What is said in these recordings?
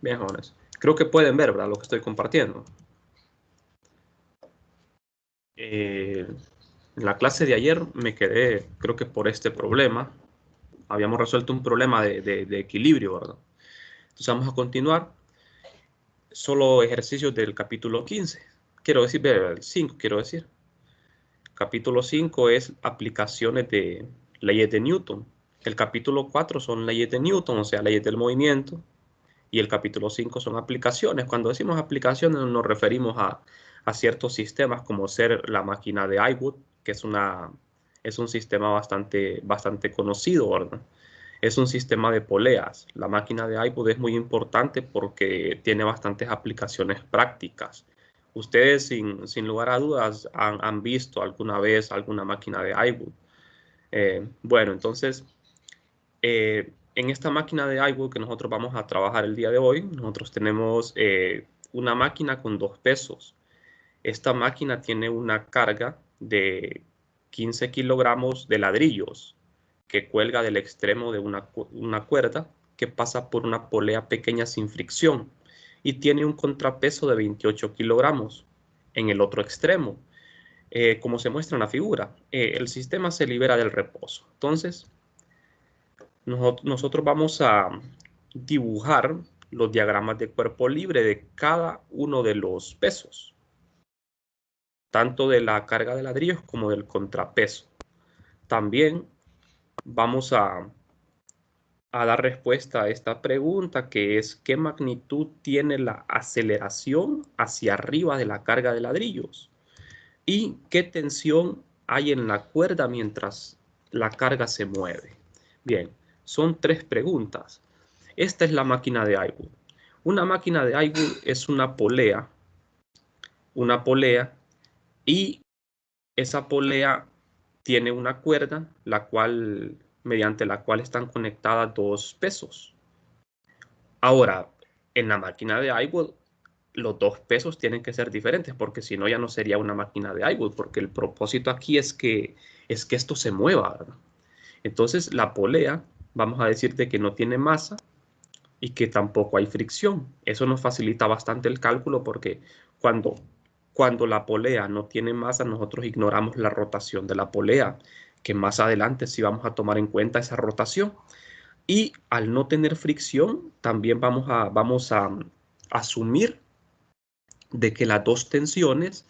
Bien, jóvenes. Creo que pueden ver, ¿verdad? Lo que estoy compartiendo. En la clase de ayer me quedé, creo que por este problema. Habíamos resuelto un problema de equilibrio, ¿verdad? Entonces vamos a continuar. Solo ejercicios del capítulo 15. Quiero decir, el 5, quiero decir. Capítulo 5 es aplicaciones de leyes de Newton. El capítulo 4 son leyes de Newton, o sea, leyes del movimiento. Y el capítulo 5 son aplicaciones. Cuando decimos aplicaciones nos referimos a ciertos sistemas como ser la máquina de Eyewood, que es un sistema bastante conocido, ¿verdad? Es un sistema de poleas. La máquina de Eyewood es muy importante porque tiene bastantes aplicaciones prácticas. Ustedes, sin lugar a dudas, han visto alguna vez alguna máquina de Eyewood. Bueno, entonces, en esta máquina de Eyewood que nosotros vamos a trabajar el día de hoy, nosotros tenemos una máquina con 2 pesos. Esta máquina tiene una carga de 15 kilogramos de ladrillos que cuelga del extremo de una cuerda que pasa por una polea pequeña sin fricción y tiene un contrapeso de 28 kilogramos en el otro extremo. Como se muestra en la figura, el sistema se libera del reposo. Entonces, nosotros vamos a dibujar los diagramas de cuerpo libre de cada uno de los pesos, tanto de la carga de ladrillos como del contrapeso. También vamos a dar respuesta a esta pregunta, que es ¿qué magnitud tiene la aceleración hacia arriba de la carga de ladrillos? ¿Y qué tensión hay en la cuerda mientras la carga se mueve? Bien, son 3 preguntas. Esta es la máquina de Eyewood. Una máquina de Eyewood es una polea y esa polea tiene una cuerda mediante la cual están conectadas 2 pesos. Ahora, en la máquina de Eyewood, los 2 pesos tienen que ser diferentes, porque si no ya no sería una máquina de Eyewood, porque el propósito aquí es que esto se mueva, ¿verdad? Entonces, la polea, vamos a decirte que no tiene masa y que tampoco hay fricción. Eso nos facilita bastante el cálculo porque cuando la polea no tiene masa, nosotros ignoramos la rotación de la polea, que más adelante sí vamos a tomar en cuenta esa rotación. Y al no tener fricción, también vamos a asumir de que las 2 tensiones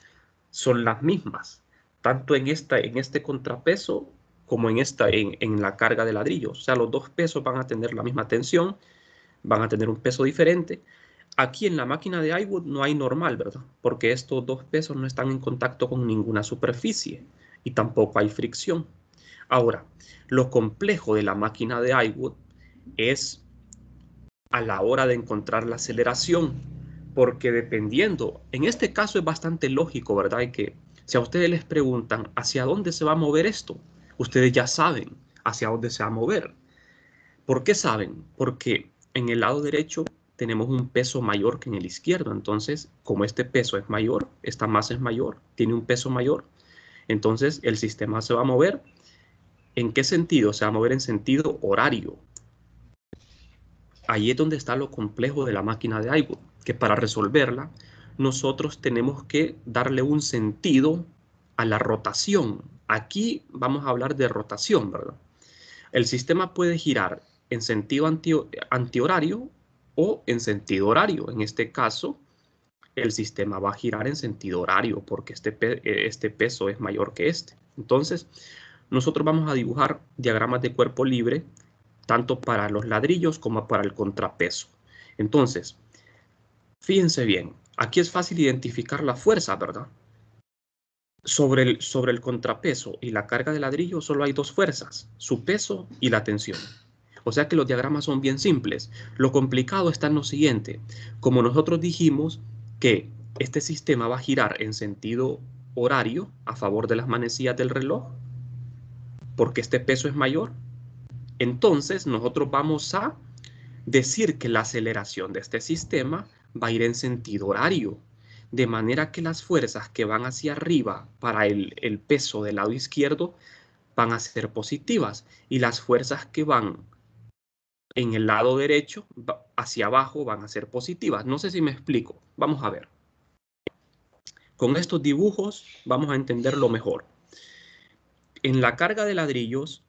son las mismas, tanto en este contrapeso como en la carga de ladrillos. O sea, los 2 pesos van a tener la misma tensión, van a tener un peso diferente. Aquí en la máquina de Eyewood no hay normal, ¿verdad? Porque estos 2 pesos no están en contacto con ninguna superficie y tampoco hay fricción. Ahora, lo complejo de la máquina de Eyewood es a la hora de encontrar la aceleración, porque dependiendo, en este caso es bastante lógico, ¿verdad? Y que si a ustedes les preguntan hacia dónde se va a mover esto, ustedes ya saben hacia dónde se va a mover. ¿Por qué saben? Porque en el lado derecho tenemos un peso mayor que en el izquierdo. Entonces, como este peso es mayor, esta masa es mayor, tiene un peso mayor, entonces el sistema se va a mover. ¿En qué sentido? Se va a mover en sentido horario. Ahí es donde está lo complejo de la máquina de Eyewood, que para resolverla nosotros tenemos que darle un sentido a la rotación. Aquí vamos a hablar de rotación, ¿verdad? El sistema puede girar en sentido antihorario o en sentido horario. En este caso, el sistema va a girar en sentido horario porque este peso es mayor que este. Entonces, nosotros vamos a dibujar diagramas de cuerpo libre tanto para los ladrillos como para el contrapeso. Entonces, fíjense bien, aquí es fácil identificar la fuerza, ¿verdad? Sobre el contrapeso y la carga de ladrillo solo hay 2 fuerzas, su peso y la tensión. O sea que los diagramas son bien simples. Lo complicado está en lo siguiente. Como nosotros dijimos que este sistema va a girar en sentido horario a favor de las manecillas del reloj, porque este peso es mayor, entonces nosotros vamos a decir que la aceleración de este sistema va a ir en sentido horario, de manera que las fuerzas que van hacia arriba para el peso del lado izquierdo van a ser positivas y las fuerzas que van en el lado derecho hacia abajo van a ser positivas. No sé si me explico. Vamos a ver. Con estos dibujos vamos a entenderlo mejor. En la carga de ladrillos,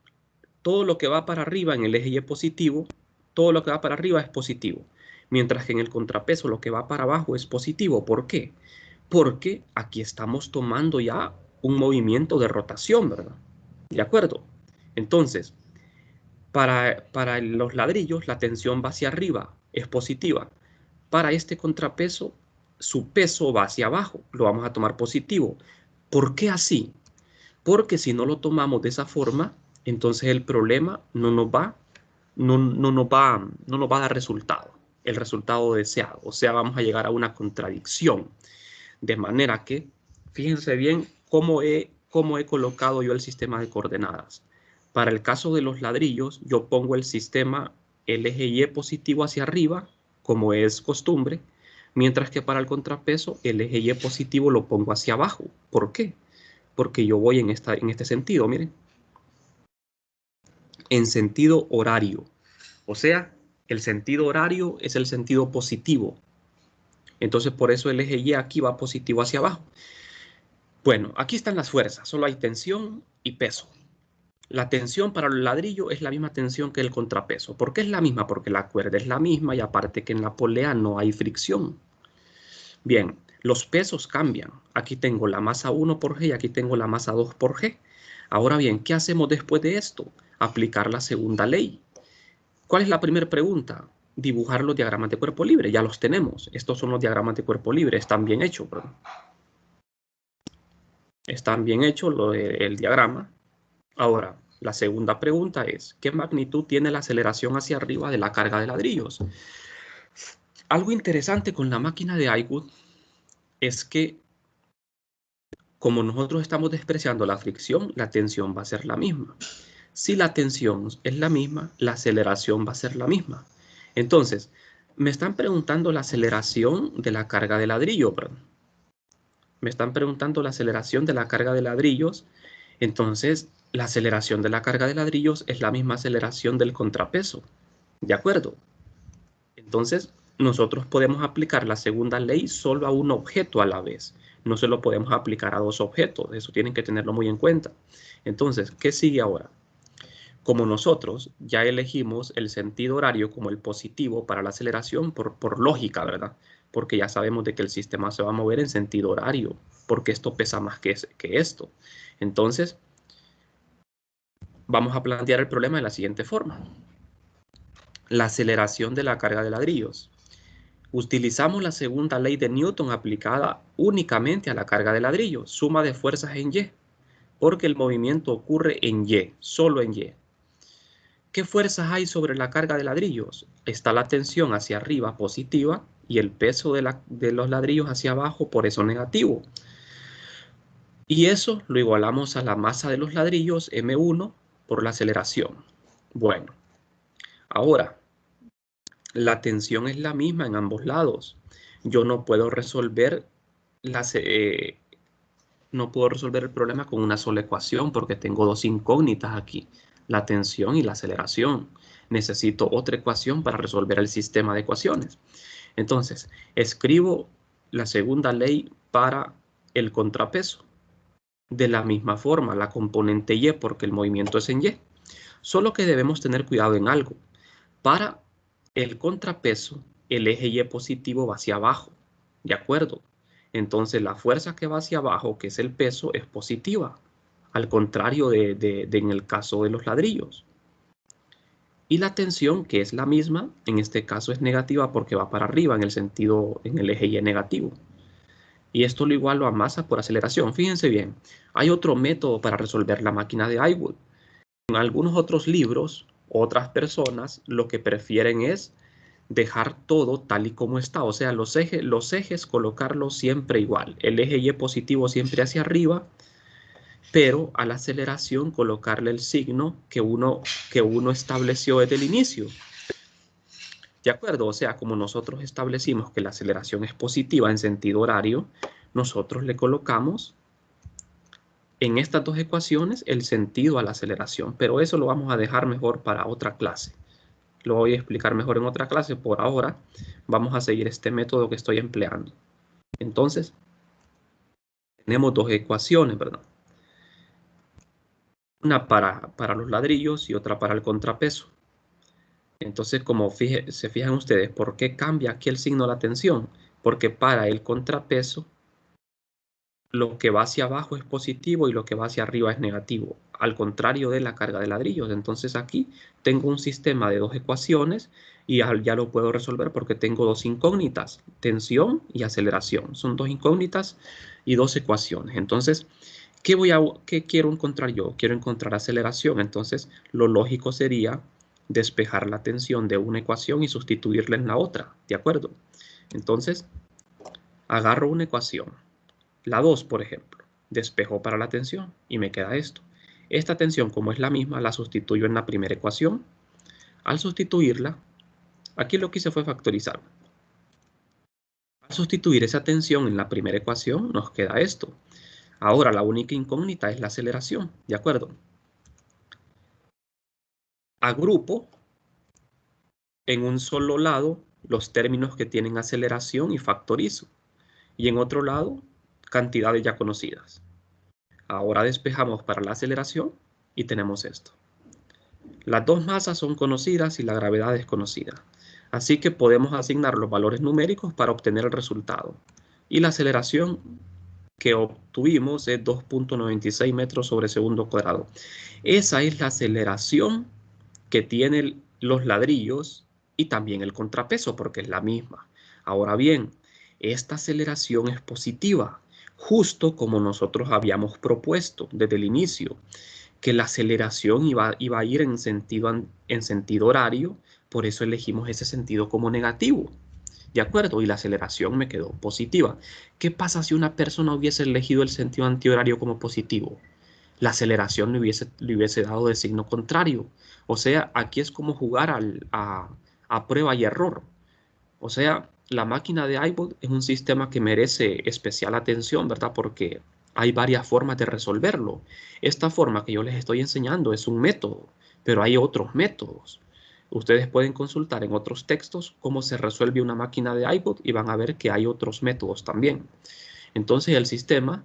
todo lo que va para arriba en el eje Y positivo, todo lo que va para arriba es positivo. Mientras que en el contrapeso lo que va para abajo es positivo. ¿Por qué? Porque aquí estamos tomando ya un movimiento de rotación, ¿verdad? ¿De acuerdo? Entonces, para los ladrillos la tensión va hacia arriba, es positiva. Para este contrapeso, su peso va hacia abajo, lo vamos a tomar positivo. ¿Por qué así? Porque si no lo tomamos de esa forma, entonces el problema no nos va a dar resultado, el resultado deseado. O sea, vamos a llegar a una contradicción. De manera que, fíjense bien cómo he colocado yo el sistema de coordenadas. Para el caso de los ladrillos, yo pongo el sistema, el eje Y positivo hacia arriba, como es costumbre, mientras que para el contrapeso, el eje Y positivo lo pongo hacia abajo. ¿Por qué? Porque yo voy en este sentido, miren. En sentido horario. O sea, el sentido horario es el sentido positivo. Entonces, por eso el eje Y aquí va positivo hacia abajo. Bueno, aquí están las fuerzas. Solo hay tensión y peso. La tensión para el ladrillo es la misma tensión que el contrapeso. ¿Por qué es la misma? Porque la cuerda es la misma y aparte que en la polea no hay fricción. Bien, los pesos cambian. Aquí tengo la masa 1 por G y aquí tengo la masa 2 por G. Ahora bien, ¿qué hacemos después de esto? Aplicar la segunda ley. ¿Cuál es la primera pregunta? Dibujar los diagramas de cuerpo libre. Ya los tenemos. Estos son los diagramas de cuerpo libre. Están bien hechos, ¿verdad? Están bien hechos el diagrama. Ahora, la segunda pregunta es, ¿qué magnitud tiene la aceleración hacia arriba de la carga de ladrillos? Algo interesante con la máquina de Aiwood es que como nosotros estamos despreciando la fricción, la tensión va a ser la misma. Si la tensión es la misma, la aceleración va a ser la misma. Entonces, me están preguntando la aceleración de la carga de ladrillo, perdón. Me están preguntando la aceleración de la carga de ladrillos. Entonces, la aceleración de la carga de ladrillos es la misma aceleración del contrapeso. ¿De acuerdo? Entonces, nosotros podemos aplicar la segunda ley solo a un objeto a la vez. No se lo podemos aplicar a dos objetos. Eso tienen que tenerlo muy en cuenta. Entonces, ¿qué sigue ahora? Como nosotros ya elegimos el sentido horario como el positivo para la aceleración por lógica, ¿verdad? Porque ya sabemos de que el sistema se va a mover en sentido horario, porque esto pesa más que esto. Entonces, vamos a plantear el problema de la siguiente forma. La aceleración de la carga de ladrillos. Utilizamos la segunda ley de Newton aplicada únicamente a la carga de ladrillos, suma de fuerzas en Y, porque el movimiento ocurre en Y, solo en Y. ¿Qué fuerzas hay sobre la carga de ladrillos? Está la tensión hacia arriba positiva y el peso de los ladrillos hacia abajo, por eso negativo. Y eso lo igualamos a la masa de los ladrillos, M1, por la aceleración. Bueno, ahora, la tensión es la misma en ambos lados. Yo no puedo resolver no puedo resolver el problema con una sola ecuación porque tengo dos incógnitas aquí, la tensión y la aceleración. Necesito otra ecuación para resolver el sistema de ecuaciones. Entonces, escribo la segunda ley para el contrapeso. De la misma forma, la componente Y, porque el movimiento es en Y. Solo que debemos tener cuidado en algo. Para el contrapeso, el eje Y positivo va hacia abajo. ¿De acuerdo? Entonces la fuerza que va hacia abajo, que es el peso, es positiva. Al contrario de en el caso de los ladrillos. Y la tensión, que es la misma, en este caso es negativa porque va para arriba en el eje Y negativo. Y esto lo igualo a masa por aceleración. Fíjense bien, hay otro método para resolver la máquina de Aiwood. En algunos otros libros, otras personas lo que prefieren es dejar todo tal y como está. O sea, los ejes colocarlos siempre igual. El eje Y positivo siempre hacia arriba, pero a la aceleración colocarle el signo que uno estableció desde el inicio. ¿De acuerdo? O sea, como nosotros establecimos que la aceleración es positiva en sentido horario, nosotros le colocamos en estas dos ecuaciones el sentido a la aceleración, pero eso lo vamos a dejar mejor para otra clase. Lo voy a explicar mejor en otra clase. Por ahora vamos a seguir este método que estoy empleando. Entonces, tenemos dos ecuaciones, ¿verdad? Una para los ladrillos y otra para el contrapeso. Entonces, como se fijan ustedes, ¿por qué cambia aquí el signo de la tensión? Porque para el contrapeso, lo que va hacia abajo es positivo y lo que va hacia arriba es negativo, al contrario de la carga de ladrillos. Entonces aquí tengo un sistema de dos ecuaciones y ya lo puedo resolver porque tengo dos incógnitas, tensión y aceleración. Son dos incógnitas y dos ecuaciones. Entonces, ¿qué quiero encontrar yo? Quiero encontrar aceleración. Entonces, lo lógico sería despejar la tensión de una ecuación y sustituirla en la otra, ¿de acuerdo? Entonces, agarro una ecuación. La 2, por ejemplo, despejo para la tensión y me queda esto. Esta tensión, como es la misma, la sustituyo en la primera ecuación. Al sustituirla, aquí lo que hice fue factorizar. Al sustituir esa tensión en la primera ecuación, nos queda esto. Ahora, la única incógnita es la aceleración, ¿de acuerdo? Agrupo en un solo lado los términos que tienen aceleración y factorizo. Y en otro lado, cantidades ya conocidas. Ahora despejamos para la aceleración y tenemos esto. Las dos masas son conocidas y la gravedad es conocida. Así que podemos asignar los valores numéricos para obtener el resultado. Y la aceleración que obtuvimos es 2.96 metros sobre segundo cuadrado. Esa es la aceleración que tienen los ladrillos y también el contrapeso, porque es la misma. Ahora bien, esta aceleración es positiva, justo como nosotros habíamos propuesto desde el inicio, que la aceleración iba a ir en sentido horario, por eso elegimos ese sentido como negativo. ¿De acuerdo? Y la aceleración me quedó positiva. ¿Qué pasa si una persona hubiese elegido el sentido antihorario como positivo? La aceleración le hubiese dado de signo contrario. O sea, aquí es como jugar a prueba y error. O sea, la máquina de iBot es un sistema que merece especial atención, ¿verdad? Porque hay varias formas de resolverlo. Esta forma que yo les estoy enseñando es un método, pero hay otros métodos. Ustedes pueden consultar en otros textos cómo se resuelve una máquina de iBot y van a ver que hay otros métodos también. Entonces el sistema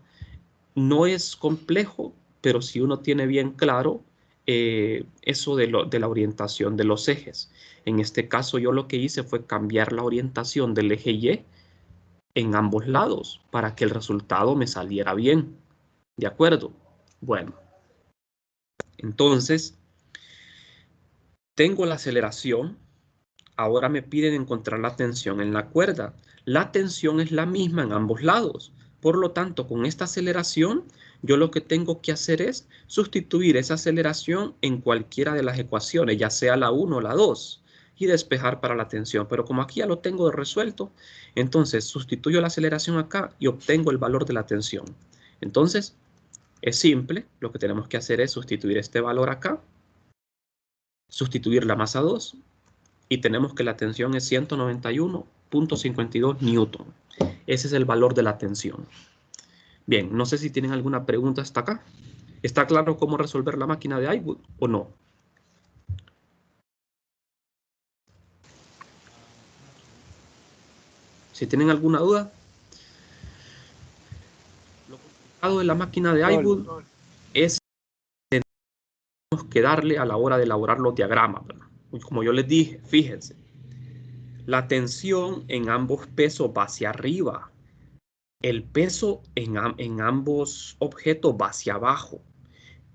no es complejo, pero si uno tiene bien claro eso de la orientación de los ejes. En este caso yo lo que hice fue cambiar la orientación del eje Y en ambos lados para que el resultado me saliera bien. ¿De acuerdo? Bueno, entonces tengo la aceleración. Ahora me piden encontrar la tensión en la cuerda. La tensión es la misma en ambos lados. Por lo tanto, con esta aceleración, yo lo que tengo que hacer es sustituir esa aceleración en cualquiera de las ecuaciones, ya sea la 1 o la 2, y despejar para la tensión. Pero como aquí ya lo tengo resuelto, entonces sustituyo la aceleración acá y obtengo el valor de la tensión. Entonces, es simple. Lo que tenemos que hacer es sustituir este valor acá, sustituir la masa 2, y tenemos que la tensión es 191.52 newton. Ese es el valor de la tensión. Bien, no sé si tienen alguna pregunta hasta acá. ¿Está claro cómo resolver la máquina de iBot o no? Si tienen alguna duda. Lo complicado de la máquina de iBot es que tenemos que darle a la hora de elaborar los diagramas, ¿verdad? Como yo les dije, fíjense, la tensión en ambos pesos va hacia arriba. El peso en ambos objetos va hacia abajo.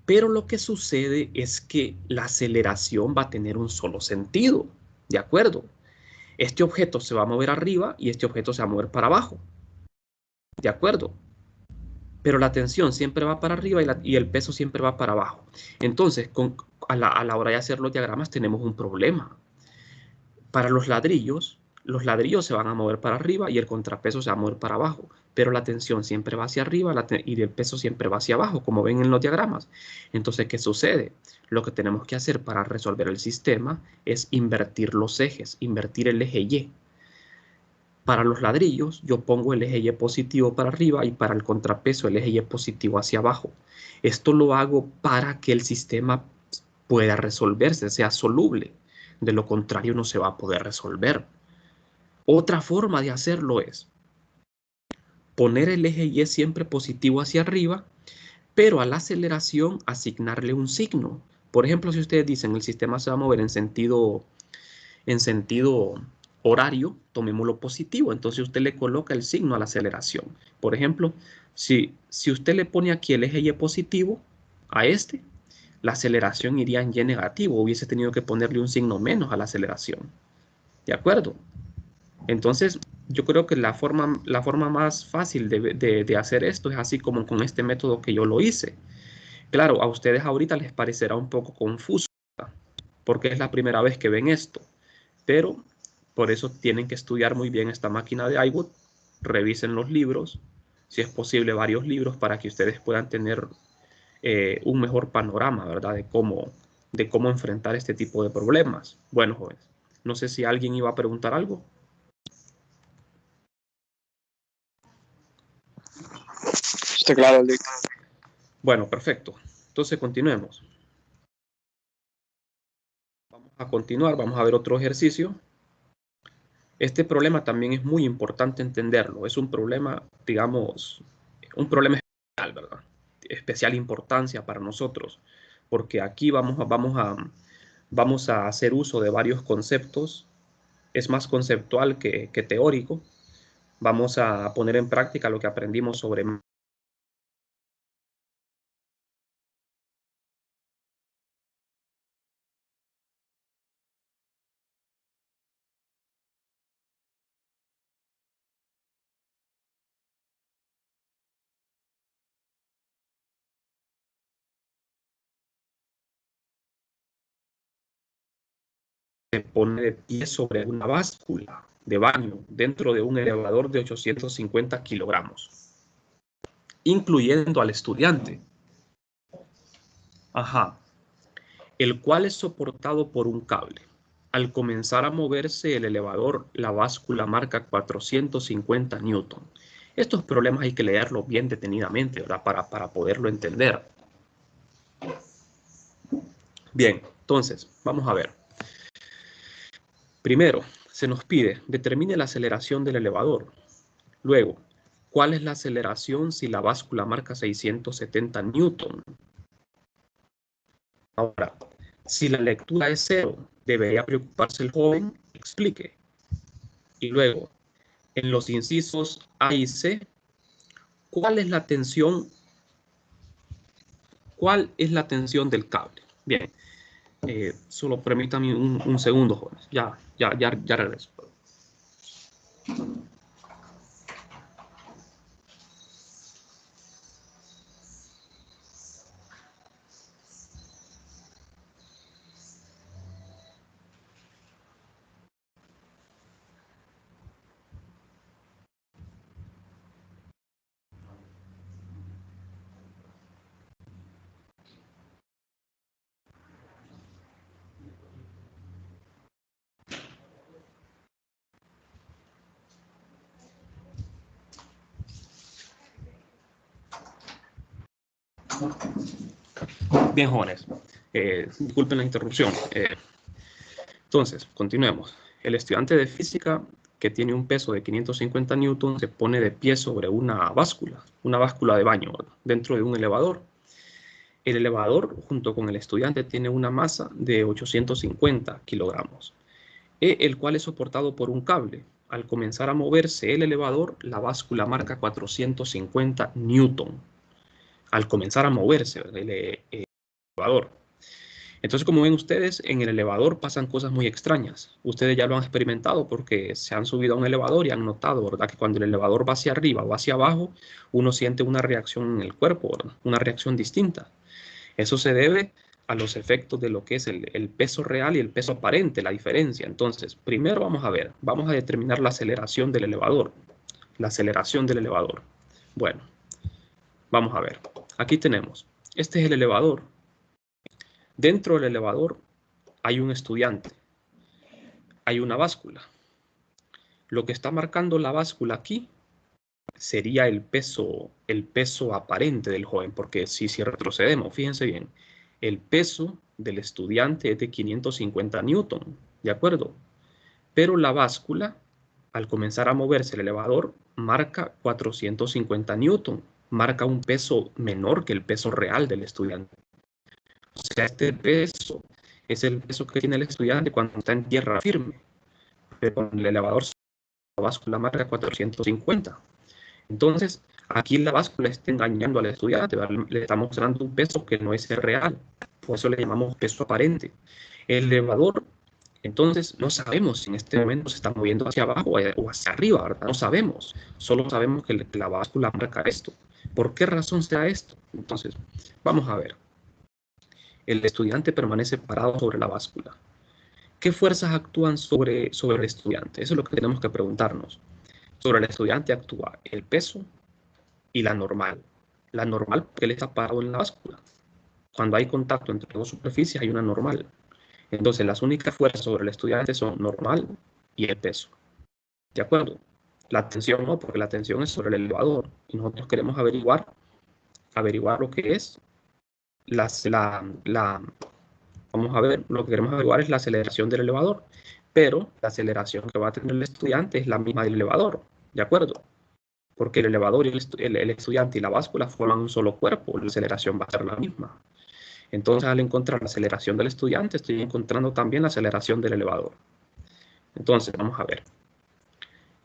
Pero lo que sucede es que la aceleración va a tener un solo sentido, ¿de acuerdo? Este objeto se va a mover arriba y este objeto se va a mover para abajo, ¿de acuerdo? Pero la tensión siempre va para arriba y el peso siempre va para abajo. Entonces, a la hora de hacer los diagramas tenemos un problema. Para los ladrillos se van a mover para arriba y el contrapeso se va a mover para abajo, pero la tensión siempre va hacia arriba y el peso siempre va hacia abajo, como ven en los diagramas. Entonces, ¿qué sucede? Lo que tenemos que hacer para resolver el sistema es invertir los ejes, invertir el eje Y. Para los ladrillos, yo pongo el eje Y positivo para arriba y para el contrapeso el eje Y positivo hacia abajo. Esto lo hago para que el sistema pueda resolverse, sea soluble. De lo contrario, no se va a poder resolver. Otra forma de hacerlo es poner el eje Y siempre positivo hacia arriba, pero a la aceleración asignarle un signo. Por ejemplo, si ustedes dicen el sistema se va a mover en sentido horario, tomémoslo positivo. Entonces usted le coloca el signo a la aceleración. Por ejemplo, si usted le pone aquí el eje Y positivo a este, la aceleración iría en Y negativo. Hubiese tenido que ponerle un signo menos a la aceleración. ¿De acuerdo? Entonces, yo creo que la forma más fácil de hacer esto es así como con este método que yo lo hice. Claro, a ustedes ahorita les parecerá un poco confuso, porque es la primera vez que ven esto, pero por eso tienen que estudiar muy bien esta máquina de iWood, revisen los libros, si es posible varios libros, para que ustedes puedan tener un mejor panorama, ¿verdad? De cómo enfrentar este tipo de problemas. Bueno, jóvenes, no sé si alguien iba a preguntar algo. Está claro, Lick. Bueno, perfecto. Entonces continuemos. Vamos a continuar, vamos a ver otro ejercicio. Este problema también es muy importante entenderlo. Es un problema, digamos, un problema especial, ¿verdad? Especial importancia para nosotros, porque aquí vamos a hacer uso de varios conceptos. Es más conceptual que teórico. Vamos a poner en práctica lo que aprendimos sobre se pone de pie sobre una báscula de baño dentro de un elevador de 850 kilogramos, incluyendo al estudiante. Ajá. El cual es soportado por un cable. Al comenzar a moverse el elevador, la báscula marca 450 newton. Estos problemas hay que leerlos bien detenidamente, ¿verdad? Para poderlo entender. Bien, entonces, vamos a ver. Primero, se nos pide, determine la aceleración del elevador. Luego, ¿cuál es la aceleración si la báscula marca 670 newton? Ahora, si la lectura es cero, debería preocuparse el joven, explique. Y luego, en los incisos A y C, ¿cuál es la tensión del cable? Bien, solo permítame un segundo, jóvenes. Ya regreso. Bien, jóvenes, disculpen la interrupción. Entonces, continuemos. El estudiante de física que tiene un peso de 550 newton se pone de pie sobre una báscula de baño, ¿verdad? Dentro de un elevador. El elevador, junto con el estudiante, tiene una masa de 850 kilogramos, el cual es soportado por un cable. Al comenzar a moverse el elevador, la báscula marca 450 newton. Al comenzar a moverse el elevador. Entonces, como ven ustedes, en el elevador pasan cosas muy extrañas. Ustedes ya lo han experimentado porque se han subido a un elevador y han notado, ¿verdad?, que cuando el elevador va hacia arriba o hacia abajo, uno siente una reacción en el cuerpo, ¿verdad? Una reacción distinta. Eso se debe a los efectos de lo que es el peso real y el peso aparente, la diferencia. Entonces, primero vamos a determinar la aceleración del elevador. La aceleración del elevador. Bueno, vamos a ver. Aquí tenemos, este es el elevador. Dentro del elevador hay un estudiante. Hay una báscula. Lo que está marcando la báscula aquí sería el peso aparente del joven, porque si retrocedemos, fíjense bien, el peso del estudiante es de 550 newton, ¿de acuerdo? Pero la báscula, al comenzar a moverse el elevador, marca 450 newton, marca un peso menor que el peso real del estudiante. O sea, este peso es el peso que tiene el estudiante cuando está en tierra firme, pero con el elevador la báscula marca 450. Entonces, aquí la báscula está engañando al estudiante, ¿verdad? Le está mostrando un peso que no es el real, por eso le llamamos peso aparente. El elevador, entonces, no sabemos si en este momento se está moviendo hacia abajo o hacia arriba, ¿verdad? No sabemos, solo sabemos que la báscula marca esto. ¿Por qué razón será esto? Entonces, vamos a ver. El estudiante permanece parado sobre la báscula. ¿Qué fuerzas actúan sobre el estudiante? Eso es lo que tenemos que preguntarnos. Sobre el estudiante actúa el peso y la normal. La normal porque él está parado en la báscula. Cuando hay contacto entre dos superficies hay una normal. Entonces las únicas fuerzas sobre el estudiante son normal y el peso. ¿De acuerdo? La tensión no, porque la tensión es sobre el elevador. Y nosotros queremos averiguar lo que es vamos a ver, lo que queremos averiguar es la aceleración del elevador. Pero la aceleración que va a tener el estudiante es la misma del elevador. ¿De acuerdo? Porque el elevador y el estudiante y la báscula forman un solo cuerpo, la aceleración va a ser la misma. Entonces, al encontrar la aceleración del estudiante, estoy encontrando también la aceleración del elevador. Entonces, vamos a ver.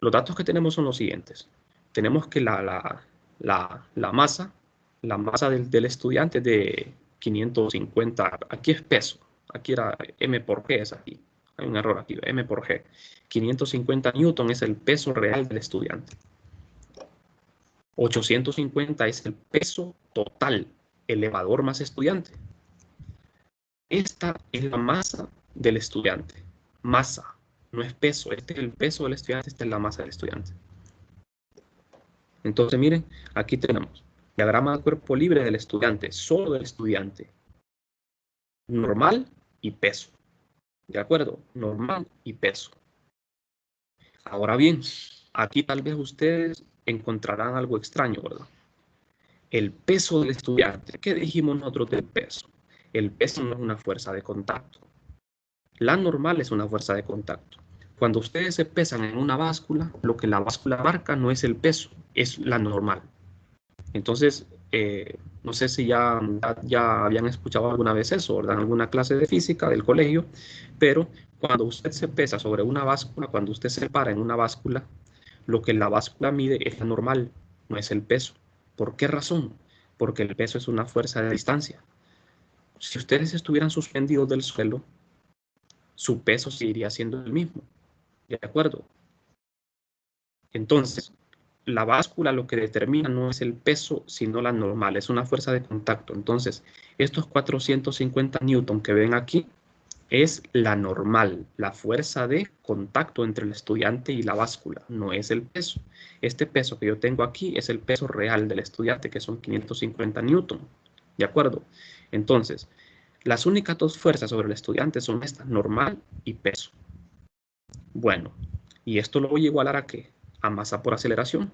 Los datos que tenemos son los siguientes. Tenemos que la masa del estudiante es de 550, aquí es peso, aquí era M por G, es aquí. Hay un error aquí, M por G. 550 newton es el peso real del estudiante. 850 es el peso total, elevador más estudiante. Esta es la masa del estudiante. Masa, no es peso. Este es el peso del estudiante, esta es la masa del estudiante. Entonces, miren, aquí tenemos diagrama de cuerpo libre del estudiante, solo del estudiante. Normal y peso. ¿De acuerdo? Normal y peso. Ahora bien, aquí tal vez ustedes encontrarán algo extraño, ¿verdad? El peso del estudiante. ¿Qué dijimos nosotros del peso? El peso no es una fuerza de contacto. La normal es una fuerza de contacto. Cuando ustedes se pesan en una báscula, lo que la báscula marca no es el peso, es la normal. Entonces, no sé si ya habían escuchado alguna vez eso, ¿verdad? En alguna clase de física del colegio, pero cuando usted se pesa sobre una báscula, cuando usted se para en una báscula, lo que la báscula mide es la normal, no es el peso. ¿Por qué razón? Porque el peso es una fuerza de distancia. Si ustedes estuvieran suspendidos del suelo, su peso seguiría siendo el mismo. ¿De acuerdo? Entonces, la báscula lo que determina no es el peso, sino la normal, es una fuerza de contacto. Entonces, estos 450 newton que ven aquí es la normal, la fuerza de contacto entre el estudiante y la báscula, no es el peso. Este peso que yo tengo aquí es el peso real del estudiante, que son 550 newton. ¿De acuerdo? Entonces, las únicas dos fuerzas sobre el estudiante son estas, normal y peso. Bueno, ¿y esto lo voy a igualar a qué? A masa por aceleración.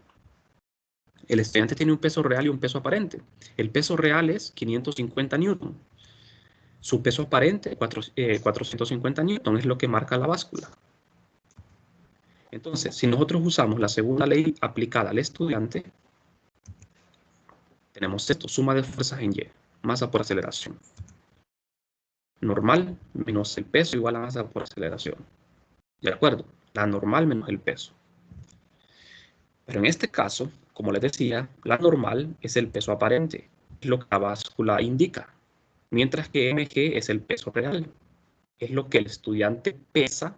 El estudiante tiene un peso real y un peso aparente. El peso real es 550 newton. Su peso aparente, 450 newton, es lo que marca la báscula. Entonces, si nosotros usamos la segunda ley aplicada al estudiante, tenemos esto, suma de fuerzas en Y, masa por aceleración. Normal menos el peso igual a masa por aceleración. ¿De acuerdo? La normal menos el peso. Pero en este caso, como les decía, la normal es el peso aparente, es lo que la báscula indica, mientras que mg es el peso real, es lo que el estudiante pesa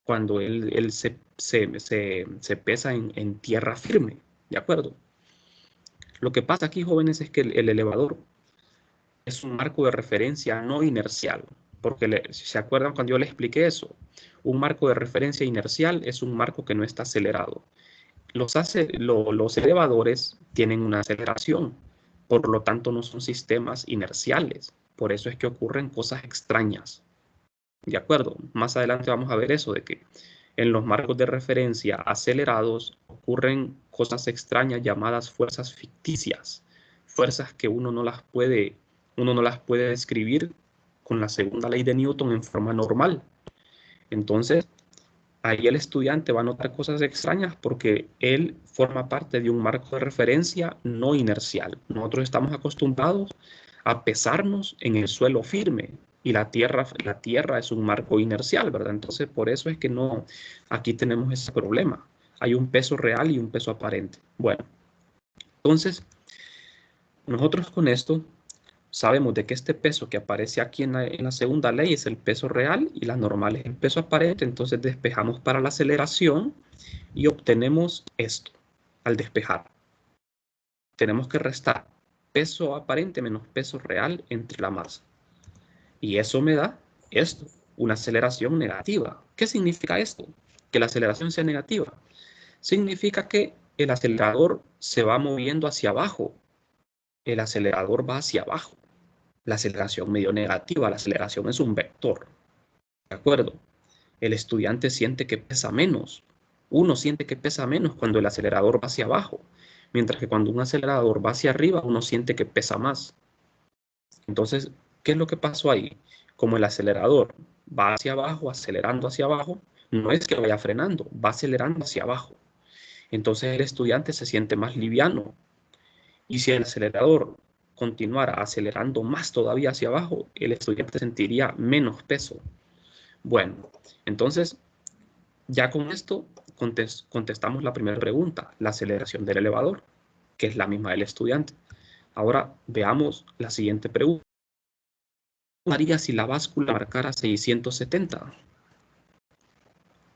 cuando él se pesa en tierra firme, ¿de acuerdo? Lo que pasa aquí, jóvenes, es que el elevador es un marco de referencia no inercial, porque si se acuerdan cuando yo les expliqué eso, un marco de referencia inercial es un marco que no está acelerado. Los elevadores tienen una aceleración, por lo tanto no son sistemas inerciales. Por eso es que ocurren cosas extrañas. ¿De acuerdo? Más adelante vamos a ver eso, de que en los marcos de referencia acelerados ocurren cosas extrañas llamadas fuerzas ficticias. Fuerzas que uno no las puede describir con la segunda ley de Newton en forma normal. Entonces, ahí el estudiante va a notar cosas extrañas porque él forma parte de un marco de referencia no inercial. Nosotros estamos acostumbrados a pesarnos en el suelo firme y la tierra es un marco inercial, ¿verdad? Entonces, por eso es que no, aquí tenemos ese problema. Hay un peso real y un peso aparente. Bueno, entonces, nosotros con esto sabemos de que este peso que aparece aquí en la segunda ley es el peso real y la normal es el peso aparente. Entonces despejamos para la aceleración y obtenemos esto al despejar. Tenemos que restar peso aparente menos peso real entre la masa. Y eso me da esto, una aceleración negativa. ¿Qué significa esto? Que la aceleración sea negativa. Significa que el acelerador se va moviendo hacia abajo. El acelerador va hacia abajo. La aceleración medio negativa, la aceleración es un vector. ¿De acuerdo? El estudiante siente que pesa menos. Uno siente que pesa menos cuando el acelerador va hacia abajo, mientras que cuando un acelerador va hacia arriba, uno siente que pesa más. Entonces, ¿qué es lo que pasó ahí? Como el acelerador va hacia abajo, acelerando hacia abajo, no es que vaya frenando, va acelerando hacia abajo. Entonces el estudiante se siente más liviano. Y si el acelerador continuara acelerando más todavía hacia abajo, el estudiante sentiría menos peso. Bueno, entonces ya con esto contestamos la primera pregunta, la aceleración del elevador, que es la misma del estudiante. Ahora veamos la siguiente pregunta. ¿Qué haría si la báscula marcara 670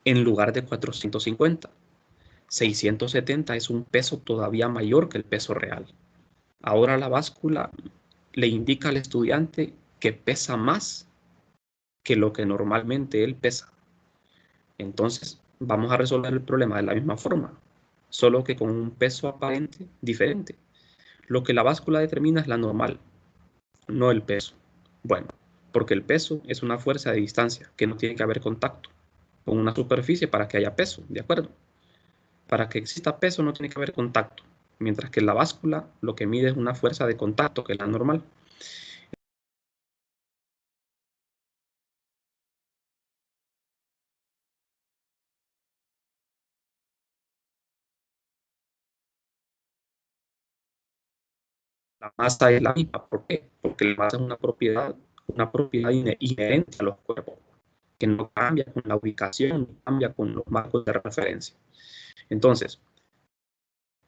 en lugar de 450? 670 es un peso todavía mayor que el peso real. Ahora la báscula le indica al estudiante que pesa más que lo que normalmente él pesa. Entonces, vamos a resolver el problema de la misma forma, solo que con un peso aparente diferente. Lo que la báscula determina es la normal, no el peso. Bueno, porque el peso es una fuerza de distancia, que no tiene que haber contacto con una superficie para que haya peso, ¿de acuerdo? Para que exista peso no tiene que haber contacto, mientras que la báscula lo que mide es una fuerza de contacto, que es la normal. La masa es la misma. ¿Por qué? Porque la masa es una propiedad inherente a los cuerpos, que no cambia con la ubicación, no cambia con los marcos de referencia. Entonces,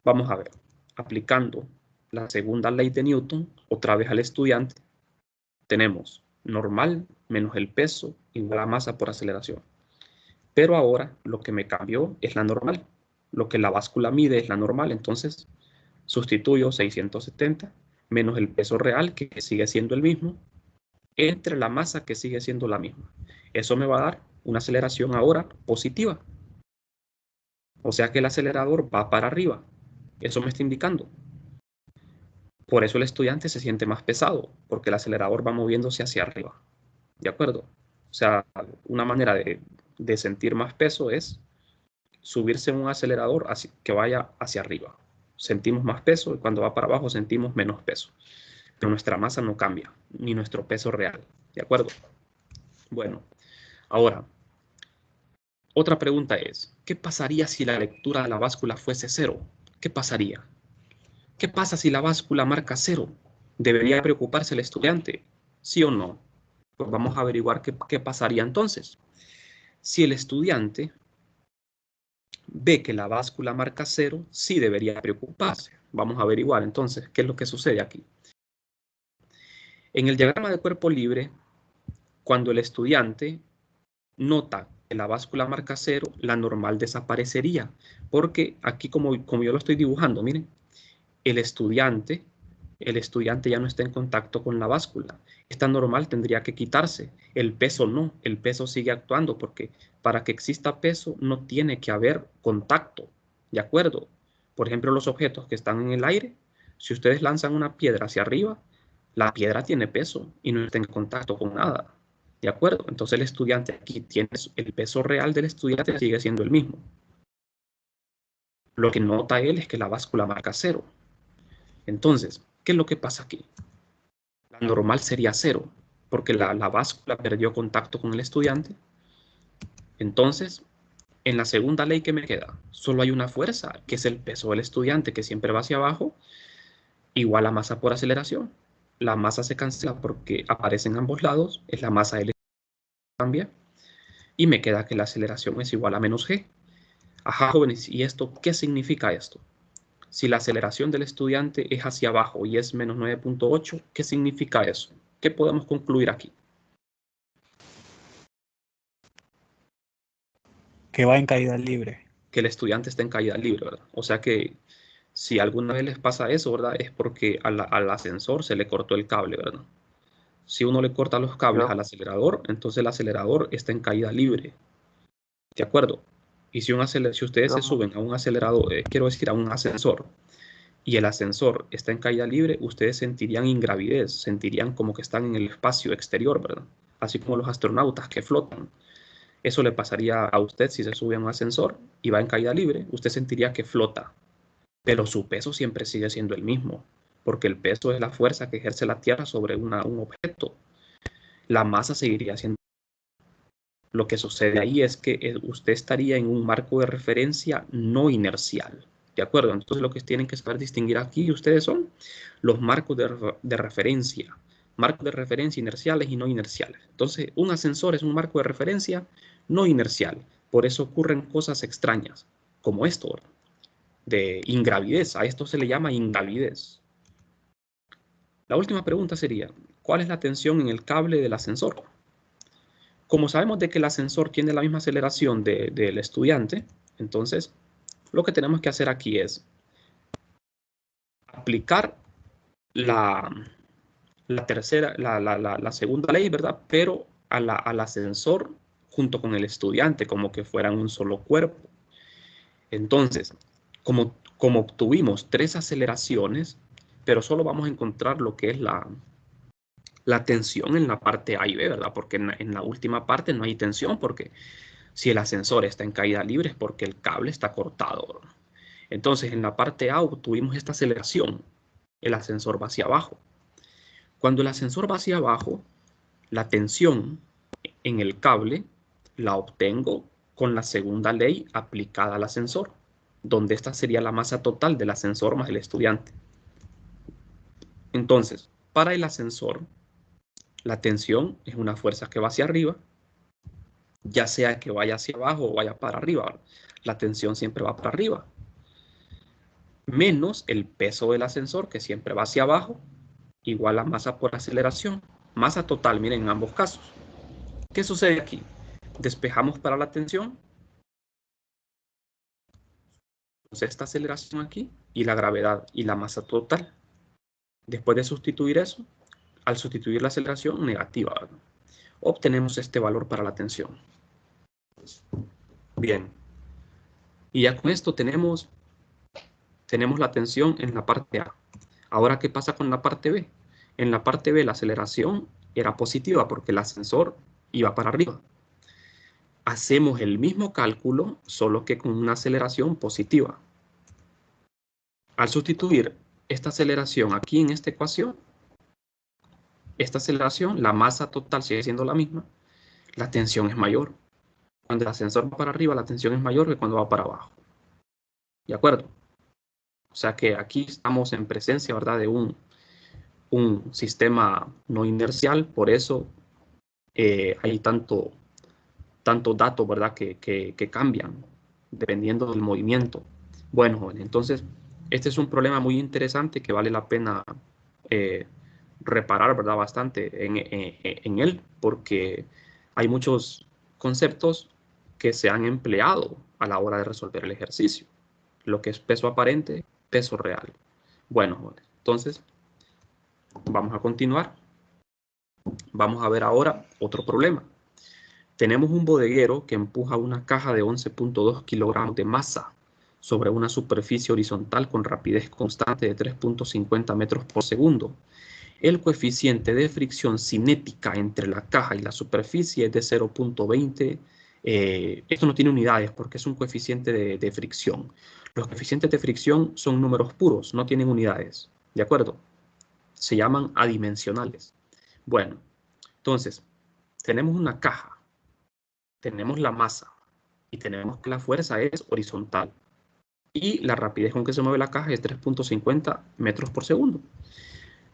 vamos a ver, aplicando la segunda ley de Newton, otra vez al estudiante, tenemos normal menos el peso igual a masa por aceleración. Pero ahora lo que me cambió es la normal. Lo que la báscula mide es la normal, entonces sustituyo 670 menos el peso real, que sigue siendo el mismo, entre la masa, que sigue siendo la misma. Eso me va a dar una aceleración ahora positiva. O sea que el acelerador va para arriba. Eso me está indicando. Por eso el estudiante se siente más pesado, porque el acelerador va moviéndose hacia arriba. ¿De acuerdo? O sea, una manera de sentir más peso es subirse en un acelerador que vaya hacia arriba. Sentimos más peso y cuando va para abajo sentimos menos peso. Pero nuestra masa no cambia, ni nuestro peso real. ¿De acuerdo? Bueno, ahora, otra pregunta es, ¿qué pasaría si la lectura de la báscula fuese cero? ¿Qué pasaría? ¿Qué pasa si la báscula marca cero? ¿Debería preocuparse el estudiante? ¿Sí o no? Pues vamos a averiguar qué pasaría entonces. Si el estudiante ve que la báscula marca cero, sí debería preocuparse. Vamos a averiguar entonces qué es lo que sucede aquí. En el diagrama de cuerpo libre, cuando el estudiante nota que la báscula marca cero, la normal desaparecería, porque aquí como yo lo estoy dibujando, miren, el estudiante ya no está en contacto con la báscula. Esta normal tendría que quitarse. El peso no, el peso sigue actuando porque para que exista peso no tiene que haber contacto. ¿De acuerdo? Por ejemplo, los objetos que están en el aire, si ustedes lanzan una piedra hacia arriba, la piedra tiene peso y no está en contacto con nada. ¿De acuerdo? Entonces el estudiante aquí tiene el peso real del estudiante sigue siendo el mismo. Lo que nota él es que la báscula marca cero. Entonces, ¿qué es lo que pasa aquí? La normal sería cero. porque la báscula perdió contacto con el estudiante. Entonces, en la segunda ley que me queda, solo hay una fuerza, que es el peso del estudiante, que siempre va hacia abajo, igual a masa por aceleración. La masa se cancela porque aparece en ambos lados, es la masa del estudiante que cambia, y me queda que la aceleración es igual a menos g. Ajá, jóvenes, ¿y esto qué significa esto? Si la aceleración del estudiante es hacia abajo y es menos 9.8, ¿qué significa eso? ¿Qué podemos concluir aquí? Que va en caída libre. Que el estudiante está en caída libre, ¿verdad? O sea que si alguna vez les pasa eso, ¿verdad? Es porque al ascensor se le cortó el cable, ¿verdad? Si uno le corta los cables al acelerador, entonces el acelerador está en caída libre. ¿De acuerdo? Y si ustedes se suben a un acelerador, quiero decir, a un ascensor, y el ascensor está en caída libre, ustedes sentirían ingravidez, sentirían como que están en el espacio exterior, ¿verdad? Así como los astronautas que flotan. Eso le pasaría a usted si se sube a un ascensor y va en caída libre, usted sentiría que flota, pero su peso siempre sigue siendo el mismo, porque el peso es la fuerza que ejerce la Tierra sobre un objeto. La masa seguiría siendo. Lo que sucede ahí es que usted estaría en un marco de referencia no inercial. ¿De acuerdo? Entonces lo que tienen que saber distinguir aquí ustedes son los marcos de referencia. Marcos de referencia inerciales y no inerciales. Entonces un ascensor es un marco de referencia no inercial. Por eso ocurren cosas extrañas, como esto, ¿verdad? De ingravidez. A esto se le llama ingravidez. La última pregunta sería, ¿cuál es la tensión en el cable del ascensor? Como sabemos de que el ascensor tiene la misma aceleración del estudiante, entonces lo que tenemos que hacer aquí es aplicar la segunda ley, ¿verdad? Pero al ascensor junto con el estudiante, como que fueran un solo cuerpo. Entonces, como obtuvimos 3 aceleraciones, pero solo vamos a encontrar lo que es la tensión en la parte A y B, ¿verdad? Porque en la última parte no hay tensión, porque si el ascensor está en caída libre es porque el cable está cortado, ¿verdad? Entonces, en la parte A obtuvimos esta aceleración. El ascensor va hacia abajo. Cuando el ascensor va hacia abajo, la tensión en el cable la obtengo con la segunda ley aplicada al ascensor, donde esta sería la masa total del ascensor más el estudiante. Entonces, para el ascensor, la tensión es una fuerza que va hacia arriba, ya sea que vaya hacia abajo o vaya para arriba. La tensión siempre va para arriba, menos el peso del ascensor, que siempre va hacia abajo, igual a masa por aceleración. Masa total, miren, en ambos casos. ¿Qué sucede aquí? Despejamos para la tensión, esta aceleración aquí, y la gravedad y la masa total. Después de sustituir eso, al sustituir la aceleración negativa, ¿verdad? Obtenemos este valor para la tensión. Bien. Y ya con esto tenemos la tensión en la parte A. Ahora, ¿qué pasa con la parte B? En la parte B la aceleración era positiva porque el ascensor iba para arriba. Hacemos el mismo cálculo, solo que con una aceleración positiva. Al sustituir esta aceleración aquí en esta ecuación, esta aceleración, la masa total sigue siendo la misma, la tensión es mayor. Cuando el ascensor va para arriba, la tensión es mayor que cuando va para abajo. ¿De acuerdo? O sea que aquí estamos en presencia, ¿verdad?, de un sistema no inercial, por eso hay tanto datos, ¿verdad?, que cambian dependiendo del movimiento. Bueno, jóvenes, entonces este es un problema muy interesante que vale la pena reparar, ¿verdad?, bastante en él, porque hay muchos conceptos que se han empleado a la hora de resolver el ejercicio. Lo que es peso aparente, peso real. Bueno, jóvenes, entonces vamos a continuar. Vamos a ver ahora otro problema. Tenemos un bodeguero que empuja una caja de 11.2 kilogramos de masa sobre una superficie horizontal con rapidez constante de 3.50 metros por segundo. El coeficiente de fricción cinética entre la caja y la superficie es de 0.20. Esto no tiene unidades porque es un coeficiente de fricción. Los coeficientes de fricción son números puros, no tienen unidades. ¿De acuerdo? Se llaman adimensionales. Bueno, Entonces, tenemos una caja, tenemos la masa y tenemos que la fuerza es horizontal. Y la rapidez con que se mueve la caja es 3.50 metros por segundo.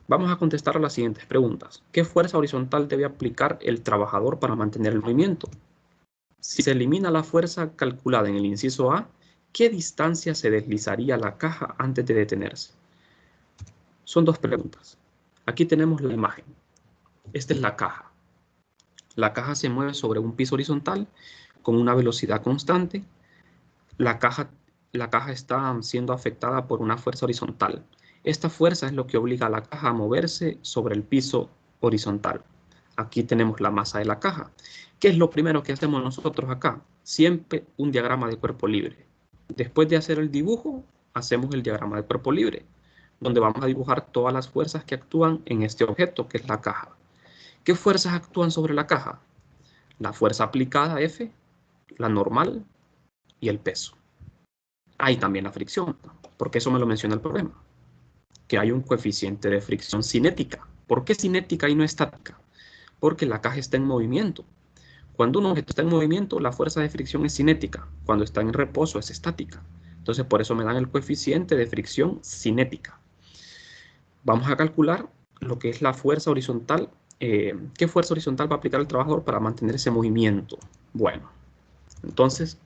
Vamos a contestar a las siguientes preguntas. ¿Qué fuerza horizontal debe aplicar el trabajador para mantener el movimiento? Si se elimina la fuerza calculada en el inciso A, ¿qué distancia se deslizaría la caja antes de detenerse? Son dos preguntas. Aquí tenemos la imagen. Esta es la caja. La caja se mueve sobre un piso horizontal con una velocidad constante. La caja está siendo afectada por una fuerza horizontal. Esta fuerza es lo que obliga a la caja a moverse sobre el piso horizontal. Aquí tenemos la masa de la caja. ¿Qué es lo primero que hacemos nosotros acá? Siempre un diagrama de cuerpo libre. Después de hacer el dibujo, hacemos el diagrama de cuerpo libre, donde vamos a dibujar todas las fuerzas que actúan en este objeto, que es la caja. ¿Qué fuerzas actúan sobre la caja? La fuerza aplicada, F, la normal y el peso. Hay también la fricción, porque eso me lo menciona el problema, que hay un coeficiente de fricción cinética. ¿Por qué cinética y no estática? Porque la caja está en movimiento. Cuando un objeto está en movimiento, la fuerza de fricción es cinética. Cuando está en reposo, es estática. Entonces, por eso me dan el coeficiente de fricción cinética. Vamos a calcular lo que es la fuerza horizontal. ¿Qué fuerza horizontal va a aplicar el trabajador para mantener ese movimiento? Bueno, entonces,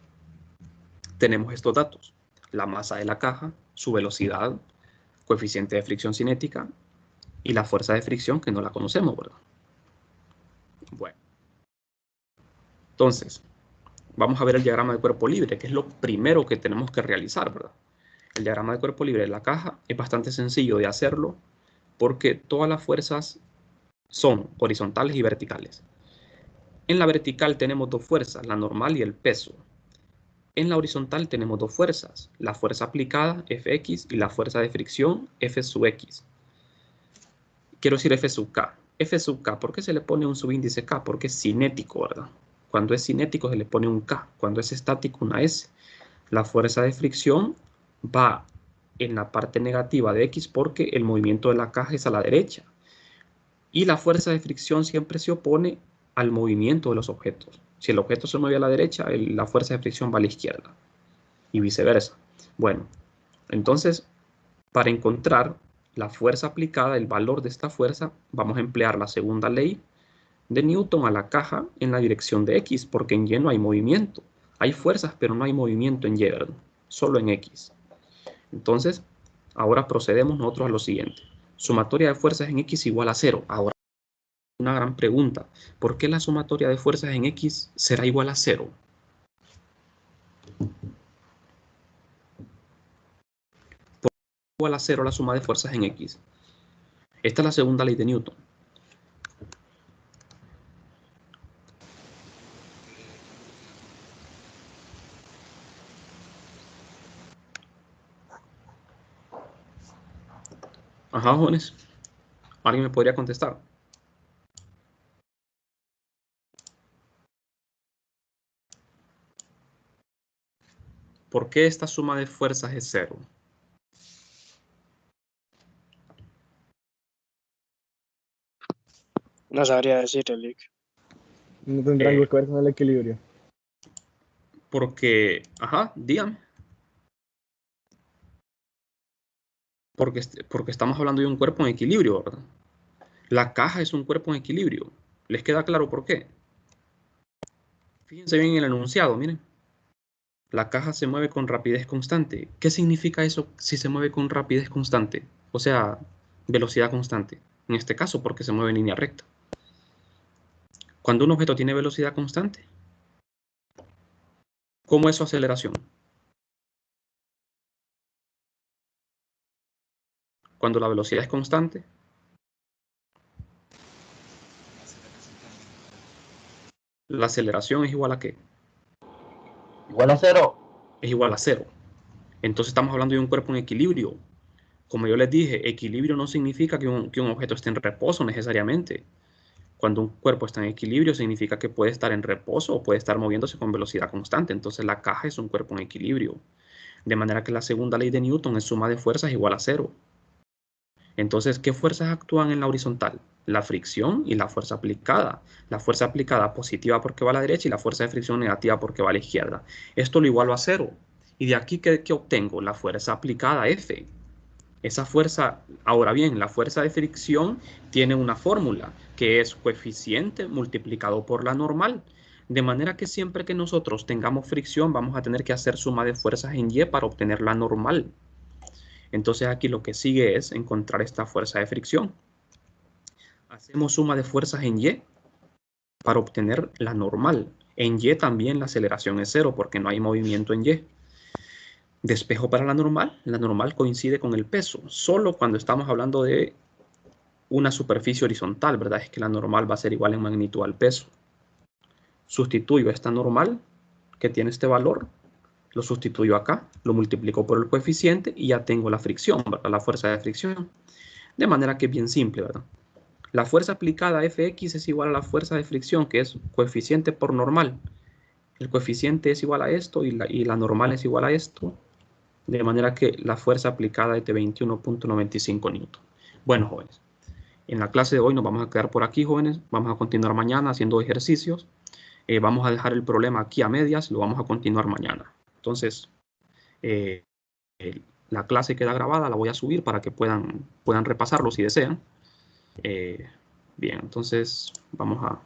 tenemos estos datos. La masa de la caja, su velocidad, coeficiente de fricción cinética y la fuerza de fricción que no la conocemos, ¿verdad? Bueno. Entonces, vamos a ver el diagrama de cuerpo libre, que es lo primero que tenemos que realizar, ¿verdad? El diagrama de cuerpo libre de la caja es bastante sencillo de hacerlo porque todas las fuerzas son horizontales y verticales. En la vertical tenemos dos fuerzas, la normal y el peso. En la horizontal tenemos dos fuerzas, la fuerza aplicada, Fx, y la fuerza de fricción, F sub x. Quiero decir F sub k. F sub k, ¿por qué se le pone un subíndice k? Porque es cinético, ¿verdad? Cuando es cinético se le pone un k, cuando es estático una s. La fuerza de fricción va en la parte negativa de x porque el movimiento de la caja es a la derecha. Y la fuerza de fricción siempre se opone al movimiento de los objetos. Si el objeto se mueve a la derecha, la fuerza de fricción va a la izquierda. Y viceversa. Bueno, entonces, para encontrar la fuerza aplicada, el valor de esta fuerza, vamos a emplear la segunda ley de Newton a la caja en la dirección de X, porque en Y no hay movimiento. Hay fuerzas, pero no hay movimiento en Y, ¿verdad? Solo en X. Entonces, ahora procedemos nosotros a lo siguiente. Sumatoria de fuerzas en X igual a 0. Ahora, una gran pregunta. ¿Por qué la sumatoria de fuerzas en X será igual a 0? ¿Por qué igual a 0 la suma de fuerzas en X? Esta es la segunda ley de Newton. Ajá, jóvenes. ¿Alguien me podría contestar? ¿Por qué esta suma de fuerzas es 0? No sabría decirle, Lick. No tendrá algo que ver con el equilibrio. Porque, ajá, dígame. Porque estamos hablando de un cuerpo en equilibrio, ¿verdad? La caja es un cuerpo en equilibrio. ¿Les queda claro por qué? Fíjense bien en el enunciado, miren. La caja se mueve con rapidez constante. ¿Qué significa eso si se mueve con rapidez constante? O sea, velocidad constante. En este caso, porque se mueve en línea recta. Cuando un objeto tiene velocidad constante, ¿cómo es su aceleración? Cuando la velocidad es constante, la aceleración es igual a ¿qué? Igual a 0. Es igual a 0. Entonces estamos hablando de un cuerpo en equilibrio. Como yo les dije, equilibrio no significa que un objeto esté en reposo necesariamente. Cuando un cuerpo está en equilibrio significa que puede estar en reposo o puede estar moviéndose con velocidad constante. Entonces la caja es un cuerpo en equilibrio. De manera que la segunda ley de Newton es suma de fuerzas igual a 0. Entonces, ¿qué fuerzas actúan en la horizontal? La fricción y la fuerza aplicada. La fuerza aplicada positiva porque va a la derecha y la fuerza de fricción negativa porque va a la izquierda. Esto lo igualo a 0. Y de aquí, ¿qué obtengo? La fuerza aplicada F. Esa fuerza, ahora bien, la fuerza de fricción tiene una fórmula que es coeficiente multiplicado por la normal. De manera que siempre que nosotros tengamos fricción vamos a tener que hacer suma de fuerzas en Y para obtener la normal. Entonces aquí lo que sigue es encontrar esta fuerza de fricción. Hacemos suma de fuerzas en Y para obtener la normal. En Y también la aceleración es 0 porque no hay movimiento en Y. Despejo para la normal coincide con el peso. Solo cuando estamos hablando de una superficie horizontal, ¿verdad? Es que la normal va a ser igual en magnitud al peso. Sustituyo esta normal que tiene este valor, lo sustituyo acá, lo multiplico por el coeficiente y ya tengo la fricción, ¿verdad? La fuerza de fricción. De manera que es bien simple, ¿verdad? La fuerza aplicada a Fx es igual a la fuerza de fricción, que es coeficiente por normal. El coeficiente es igual a esto y la normal es igual a esto. De manera que la fuerza aplicada es de 21.95 newton. Bueno, jóvenes, en la clase de hoy nos vamos a quedar por aquí, jóvenes. Vamos a continuar mañana haciendo ejercicios. Vamos a dejar el problema aquí a medias, lo vamos a continuar mañana. Entonces, la clase queda grabada, la voy a subir para que puedan repasarlo si desean. Bien, entonces vamos a